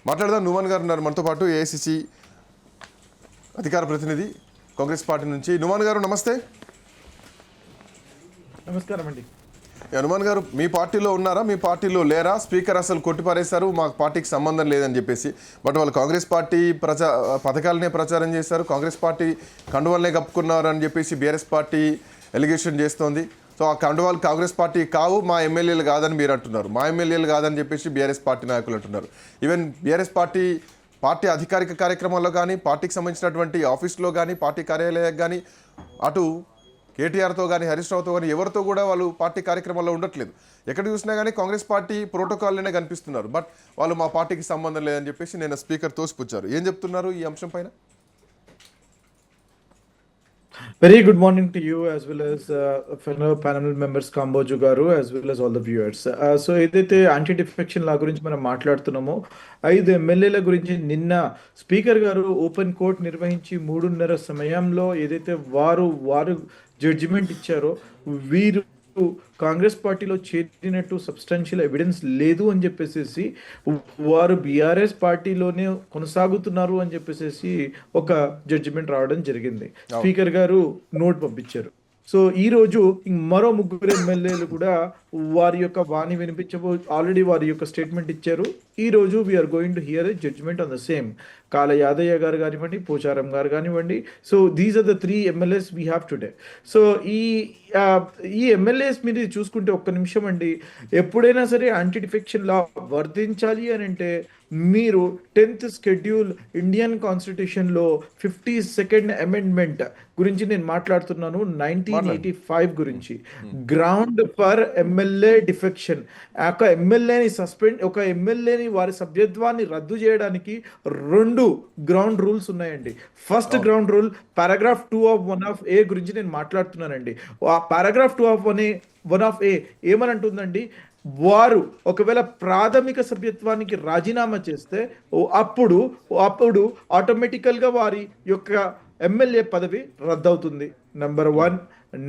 మాట్లాడదాం. నుమాన్ గారు ఉన్నారు మనతో పాటు, ఏఐసిసి అధికార ప్రతినిధి కాంగ్రెస్ పార్టీ నుంచి. నుమాన్ గారు నమస్తే. నమస్కారం అండి. హనుమాన్ గారు, మీ పార్టీలో ఉన్నారా, మీ పార్టీలో లేరా? స్పీకర్ అసలు కొట్టిపారేశారు, మా పార్టీకి సంబంధం లేదని చెప్పేసి. బట్ వాళ్ళు కాంగ్రెస్ పార్టీ పథకాలనే ప్రచారం చేశారు, కాంగ్రెస్ పార్టీ కండువాలనే కప్పుకున్నారు అని చెప్పేసి బీఆర్ఎస్ పార్టీ ఎలిగేషన్ చేస్తోంది. సో ఆ కండువాలు కాంగ్రెస్ పార్టీ కావు, మా ఎమ్మెల్యేలు కాదని మీరు అంటున్నారు, మా ఎమ్మెల్యేలు కాదని చెప్పేసి బీఆర్ఎస్ పార్టీ నాయకులు అంటున్నారు. ఈవెన్ బీఆర్ఎస్ పార్టీ అధికారిక కార్యక్రమాల్లో కానీ, పార్టీకి సంబంధించినటువంటి ఆఫీస్లో కానీ, పార్టీ కార్యాలయాలకు కానీ, అటు కేటీఆర్తో కానీ, హరీష్ రావుతో కానీ ఎవరితో కూడా వాళ్ళు పార్టీ కార్యక్రమాల్లో ఉండట్లేదు. ఎక్కడ చూసినా కానీ కాంగ్రెస్ పార్టీ ప్రోటోకాల్లోనే కనిపిస్తున్నారు. బట్ వాళ్ళు మా పార్టీకి సంబంధం లేదని చెప్పేసి నేను స్పీకర్ తోసిపుచ్చారు. ఏం చెప్తున్నారు ఈ అంశం పైన? Very good morning to you as well as fellow panel members Kamboju garu as well as all the viewers. So ఏదైతే యాంటీ డిఫెక్షన్ లా గురించి మనం మాట్లాడుతున్నామో 5 ఎమ్మెల్యేల గురించి నిన్న స్పీకర్ గారు ఓపెన్ కోర్ట్ నిర్వహించి 3:30 సమయంలో ఏదైతే వారు జడ్జిమెంట్ ఇచ్చారో, వీరు కాంగ్రెస్ పార్టీలో చేరినట్టు సబ్స్టాన్షియల్ ఎవిడెన్స్ లేదు అని చెప్పేసి, వారు బీఆర్ఎస్ పార్టీలోనే కొనసాగుతున్నారు అని చెప్పేసి ఒక జడ్జిమెంట్ రావడం జరిగింది. స్పీకర్ గారు నోట్ పంపించారు. సో ఈ రోజు మరో 3 ఎమ్మెల్యేలు కూడా వారి యొక్క వాణి ఆల్రెడీ వారి యొక్క స్టేట్మెంట్ ఇచ్చారు. ఈ రోజు we are going to hear a judgment on the same. Kale Yadaiah గారు కానివ్వండి, పోచారం గారు కానివ్వండి. So these are the 3 MLAs we have today. So ఈ ఎమ్మెల్యేస్ మీరు చూసుకుంటే, ఒక్క నిమిషం అండి, ఎప్పుడైనా సరే యాంటీ డిఫెక్షన్ లా వర్తించాలి అని అంటే మీరు 10th షెడ్యూల్ ఇండియన్ కాన్స్టిట్యూషన్లో 52nd అమెండ్మెంట్ గురించి నేను మాట్లాడుతున్నాను, 1985 గురించి. గ్రౌండ్ ఫర్ ఎమ్మెల్యే డిఫెక్షన్, ఒక ఎమ్మెల్యేని వారి సభ్యత్వాన్ని రద్దు చేయడానికి 2 గ్రౌండ్ రూల్స్ ఉన్నాయండి. First ground rule paragraph 2 of 1 of A గురించి నేను మాట్లాడుతున్నానండి. ఆ పారాగ్రాఫ్ 2 of 1 of A ఏమని అంటుందండి, వారు ఒకవేళ ప్రాథమిక సభ్యత్వానికి రాజీనామా చేస్తే అప్పుడు ఆటోమేటికల్గా వారి యొక్క ఎమ్మెల్యే పదవి రద్దవుతుంది. Number 1.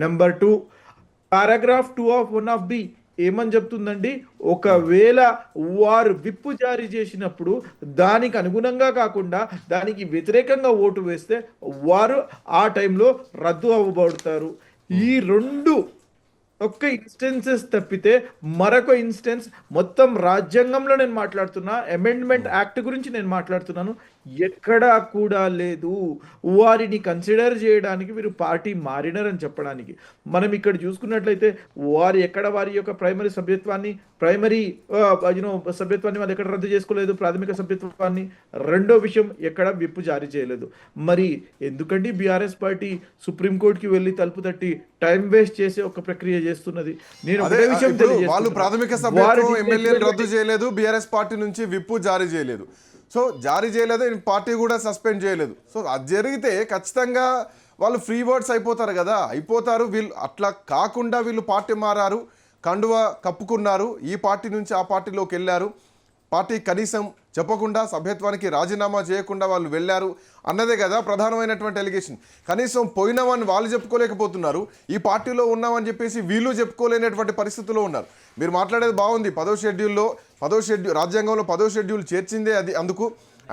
Number 2, paragraph 2 of 1 of B ఏమని చెప్తుందండి, ఒకవేళ వారు విప్పు జారీ చేసినప్పుడు దానికి అనుగుణంగా కాకుండా దానికి వ్యతిరేకంగా ఓటు వేస్తే వారు ఆ టైంలో రద్దు అవ్వబడతారు. ఈ 2 ఒక్క ఇన్స్టెన్సెస్ తప్పితే మరొక ఇన్స్టెన్స్ మొత్తం రాజ్యాంగంలో నేను మాట్లాడుతున్నా, అమెండ్మెంట్ యాక్ట్ గురించి నేను మాట్లాడుతున్నాను, ఎక్కడా కూడా లేదు. వారిని కన్సిడర్ చేయడానికి వీరు పార్టీ మారినారని చెప్పడానికి. మనం ఇక్కడ చూసుకున్నట్లయితే వారి యొక్క ప్రైమరీ సభ్యత్వాన్ని వాళ్ళు ఎక్కడ రద్దు చేసుకోలేదు, ప్రాథమిక సభ్యత్వాన్ని. రెండో విషయం, ఎక్కడ విప్పు జారీ చేయలేదు. మరి ఎందుకంటే బీఆర్ఎస్ పార్టీ సుప్రీంకోర్టుకి వెళ్ళి తలుపు తట్టి టైం వేస్ట్ చేసే ఒక ప్రక్రియ చేస్తున్నది. నేను ఒకటే విషయం వాళ్ళు ప్రాథమిక సభ్యత్వం ఎమ్మెల్యేలు రద్దు చేయలేదు, బీఆర్ఎస్ పార్టీ నుంచి విప్పు జారీ చేయలేదు. సో జారీ చేయలేదు, పార్టీ కూడా సస్పెండ్ చేయలేదు. సో అది జరిగితే ఖచ్చితంగా వాళ్ళు ఫ్రీ వర్డ్స్ అయిపోతారు. వీళ్ళు అట్లా కాకుండా వీళ్ళు పార్టీ మారారు, కండువా కప్పుకున్నారు, ఈ పార్టీ నుంచి ఆ పార్టీలోకి వెళ్ళారు, పార్టీ కనీసం చెప్పకుండా సభ్యత్వానికి రాజీనామా చేయకుండా వాళ్ళు వెళ్ళారు అన్నదే కదా ప్రధానమైనటువంటి ఎలిగేషన్. కనీసం పోయినామని వాళ్ళు చెప్పుకోలేకపోతున్నారు, ఈ పార్టీలో ఉన్నామని చెప్పేసి వీళ్ళు చెప్పుకోలేనటువంటి పరిస్థితుల్లో ఉన్నారు. మీరు మాట్లాడేది బాగుంది, 10వ షెడ్యూల్ రాజ్యాంగంలో 10వ షెడ్యూల్ చేర్చిందే అది. అందుకు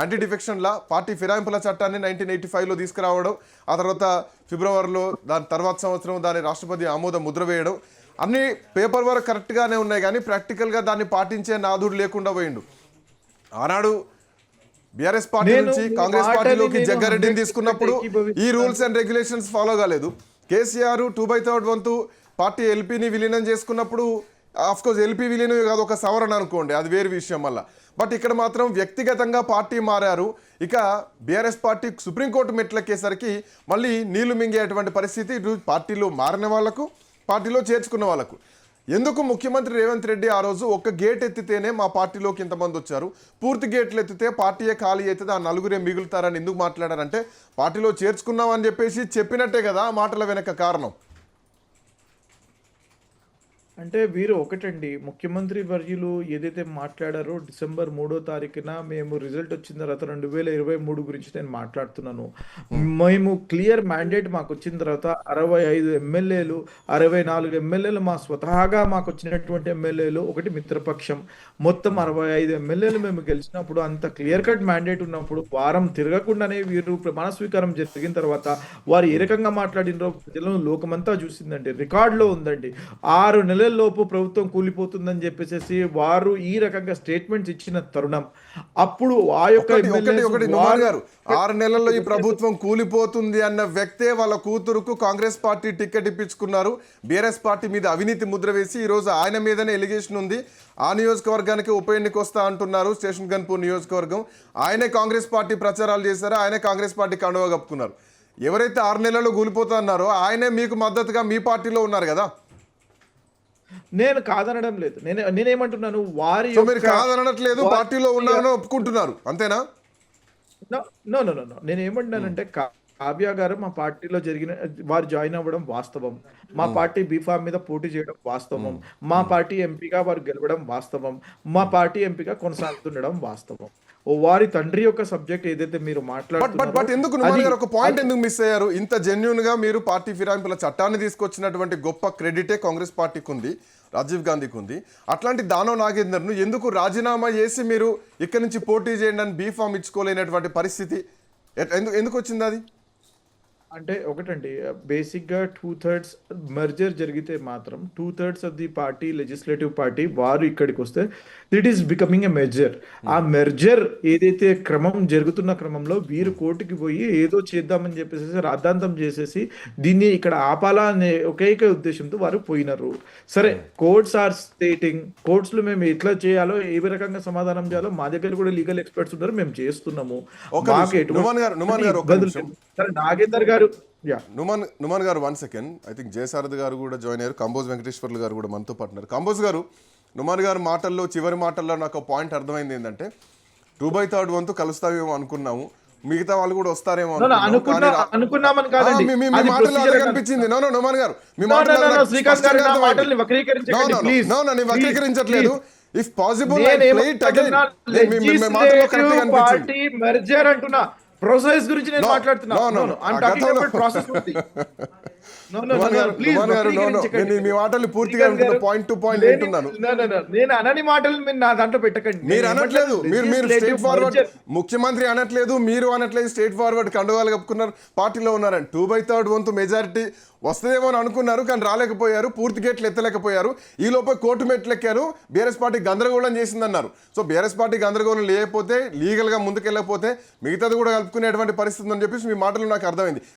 యాంటీ డిఫెక్షన్ లా, పార్టీ ఫిరాయింపుల చట్టాన్ని 1985లో తీసుకురావడం, ఆ తర్వాత ఫిబ్రవరిలో దాని తర్వాత సంవత్సరం దాని రాష్ట్రపతి ఆమోద ముద్ర వేయడం, అన్ని పేపర్ వర్క్ కరెక్ట్గానే ఉన్నాయి, కానీ ప్రాక్టికల్గా దాన్ని పాటించే నాదుడు లేకుండా పోయిండు. ఆనాడు బీఆర్ఎస్ పార్టీ నుంచి కాంగ్రెస్ పార్టీలోకి జగ్గారెడ్డిని తీసుకున్నప్పుడు ఈ రూల్స్ అండ్ రెగ్యులేషన్స్ ఫాలో కాలేదు. కేసీఆర్ 2/3 వంతు పార్టీ ఎల్పీని విలీనం చేసుకున్నప్పుడు, ఆఫ్కోర్స్ ఎల్పీ విలీనం కాదు, ఒక సవరణ అనుకోండి, అది వేరు విషయం మళ్ళీ. బట్ ఇక్కడ మాత్రం వ్యక్తిగతంగా పార్టీ మారారు. ఇక బీఆర్ఎస్ పార్టీ సుప్రీంకోర్టు మెట్లెక్కేసరికి మళ్ళీ నీళ్లు మింగేటువంటి పరిస్థితి పార్టీలో మారిన వాళ్లకు, పార్టీలో చేర్చుకున్న వాళ్ళకు. ఎందుకు ముఖ్యమంత్రి రేవంత్ రెడ్డి ఆ రోజు ఒక్క గేట్ ఎత్తితేనే మా పార్టీలోకి ఇంతమంది వచ్చారు, పూర్తి గేట్లు ఎత్తితే పార్టీయే ఖాళీ అవుతుంది, ఆ నలుగురే మిగులుతారని ఎందుకు మాట్లాడారంటే, పార్టీలో చేర్చుకున్నామని చెప్పేసి చెప్పినట్టే కదా మాటల వెనక కారణం. అంటే వీరు ఒకటండి, ముఖ్యమంత్రి వర్యులు ఏదైతే మాట్లాడారో డిసెంబర్ 3వ తారీఖున మేము రిజల్ట్ వచ్చిన తర్వాత 2023 గురించి నేను మాట్లాడుతున్నాను. మేము క్లియర్ మ్యాండేట్ మాకు వచ్చిన తర్వాత 65 ఎమ్మెల్యేలు, 64 ఎమ్మెల్యేలు మా స్వతహాగా మాకు వచ్చినటువంటి ఎమ్మెల్యేలు, ఒకటి మిత్రపక్షం, మొత్తం 65 ఎమ్మెల్యేలు మేము గెలిచినప్పుడు, అంత క్లియర్ కట్ మ్యాండేట్ ఉన్నప్పుడు వారం తిరగకుండానే వీరు ప్రమాణ స్వీకారం జరిగిన తర్వాత వారు ఏ రకంగా మాట్లాడినరో ప్రజలను లోకమంతా చూసిందండి, రికార్డులో ఉందండి. 6 నెలల లోపు ప్రభుత్వం కూలిపోతుందని చెప్పేసి వారు ఈ రకంగా స్టేట్మెంట్స్ ఇచ్చిన తరుణం, అప్పుడు ఆ యొక్క ఒకటి నుమాన్ గారు, 6 నెలల్లో ఈ ప్రభుత్వం కూలిపోతుంది అన్న వ్యక్తే వాళ్ళ కూతురుకు కాంగ్రెస్ పార్టీ టికెట్ ఇప్పించుకున్నారు. బీఆర్ఎస్ పార్టీ మీద అవినీతి ముద్ర వేసి ఈ రోజు ఆయన మీదనే ఎలిగేషన్ ఉంది. ఆ నియోజకవర్గానికి ఉప ఎన్నిక వస్తా అంటున్నారు, స్టేషన్ గన్పూర్ నియోజకవర్గం. ఆయనే కాంగ్రెస్ పార్టీ ప్రచారాలు చేశారు, ఆయనే కాంగ్రెస్ పార్టీ కండువా కప్పుకున్నారు. ఎవరైతే 6 నెలల్లో కూలిపోతా అన్నారో ఆయనే మీకు మద్దతుగా మీ పార్టీలో ఉన్నారు కదా. నేను కాదనడం లేదు, నేనేమంటున్నాను, వారి మీరు కాదనట్లేదు, పార్టీలో ఉన్నారని ఒప్పుకుంటున్నారు, అంతేనా? నో నో నో నో నేను ఏమంటున్నానంటే, కావ్య గారు మా పార్టీలో జరిగిన, వారు జాయిన్ అవ్వడం వాస్తవం, మా పార్టీ బీఫామ్ మీద పోటీ చేయడం వాస్తవం, మా పార్టీ ఎంపీగా వారు గెలవడం వాస్తవం, మా పార్టీ ఎంపీగా కొనసాగుతుండడం వాస్తవం. వారి తండ్రి యొక్క సబ్జెక్ట్ ఏదైతే మీరు బట్ ఎందుకు నుమాన్ గారు ఒక పాయింట్ ఎందుకు మిస్ అయ్యారు? ఇంత జెన్యున్ గా మీరు పార్టీ ఫిరాయింపుల చట్టాన్ని తీసుకొచ్చినటువంటి గొప్ప క్రెడిటే కాంగ్రెస్ పార్టీకి ఉంది, రాజీవ్ గాంధీకి ఉంది. అట్లాంటి దానవ్ నాగేందర్ను ఎందుకు రాజీనామా చేసి మీరు ఇక్కడి నుంచి పోటీ చేయండి అని బీఫామ్ ఇచ్చుకోలేనటువంటి పరిస్థితి ఎందుకు వచ్చింది అది? అంటే ఒకటండి, బేసిక్గా 2/3 మెర్జర్ జరిగితే మాత్రం 2/3 of the party, legislative party వారు ఇక్కడికి వస్తే it is becoming a merger. ఆ మెర్జర్ ఏదైతే క్రమం జరుగుతున్న క్రమంలో వీరు కోర్టుకి పోయి ఏదో చేద్దామని చెప్పేసి రాద్ధాంతం చేసేసి దీన్ని ఇక్కడ ఆపాలా అనే ఒకేక ఉద్దేశంతో వారు పోయినారు. సరే, కోర్ట్స్ ఆర్ స్టేటింగ్, కోర్ట్స్లో మేము ఎట్లా చేయాలో, ఏ రకంగా సమాధానం చేయాలో మా దగ్గర కూడా లీగల్ ఎక్స్పర్ట్స్ ఉన్నారు, మేము చేస్తున్నాము. సరే, నాగేందర్ గారు, నుమాన్ గారు 1 సెకండ్, ఐ థింక్ జయసారథి గారు కూడా జాయిన్ అయ్యారు, కంబోజ్ వెంకటేశ్వర్లు గారు కూడా మనతో పాటున్నారు. కంబోజ్ గారు, నుమాన్ గారు మాటల్లో, చివరి మాటల్లో నాకు ఒక పాయింట్ అర్థమైంది ఏంటంటే 2/3 వంతు కలుస్తామేమో అనుకున్నాము, మిగతా వాళ్ళు కూడా వస్తారేమో అనుకున్నామని కాదండి, మీ మాటల్లో అదే కనిపించింది. నుమాన్ గారు, మీ వక్రీకరించట్లేదు. ఇఫ్ పాసిబుల్ పార్టీ మెర్జర్ అంటున్నా, ప్రాసెస్ గురించి నేను మాట్లాడుతున్నాను. మీ మాటలు పూర్తిగా పాయింట్ టు పాయింట్ వింటున్నాను. నేను అనని మాటలు మీరు నా దాంట్లో పెట్టకండి. మీరు అనట్లేదు, మీరు స్ట్రైట్ ఫార్వర్డ్, ముఖ్యమంత్రి అనట్లేదు, మీరు అనట్లేదు, స్ట్రైట్ ఫార్వర్డ్ కండువాలు కప్పుకున్నారు, పార్టీలో ఉన్నారని. 2/3 వంతు మెజారిటీ వస్తుందేమో అని అనుకున్నారు, కానీ రాలేకపోయారు, పూర్తి గేట్లు ఎత్తలేకపోయారు. ఈ లోపల కోర్టు మెట్లు ఎక్కారు, బీఆర్ఎస్ పార్టీ గందరగోళం చేసిందన్నారు. సో బీఆర్ఎస్ పార్టీ గందరగోళం లేకపోతే, లీగల్గా ముందుకెళ్ళకపోతే మిగతాది కూడా కలుపుకునేటువంటి పరిస్థితి అని చెప్పేసి మీ మాటలు నాకు అర్థమైంది.